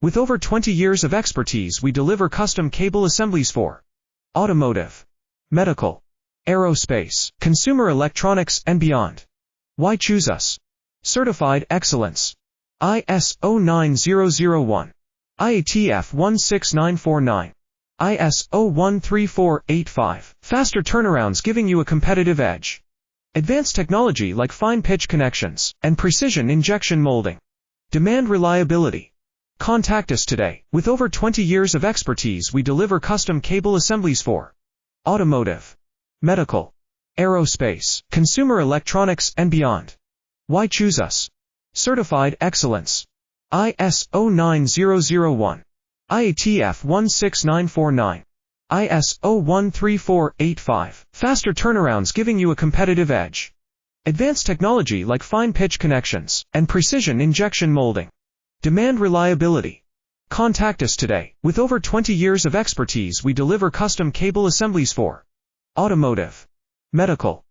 With over 20 years of expertise, we deliver custom cable assemblies for automotive, medical, aerospace, consumer electronics, and beyond. Why choose us? Certified excellence. ISO 9001, IATF 16949, ISO 13485. Faster turnarounds giving you a competitive edge. Advanced technology like fine pitch connections and precision injection molding. Demand reliability. Contact us today. With over 20 years of expertise, we deliver custom cable assemblies for automotive, medical, aerospace, consumer electronics, and beyond. Why choose us? Certified excellence. ISO 9001, IATF 16949, ISO 13485. Faster turnarounds giving you a competitive edge. Advanced technology like fine pitch connections and precision injection molding. Demand reliability. Contact us today. With over 20 years of expertise, we deliver custom cable assemblies for automotive, medical,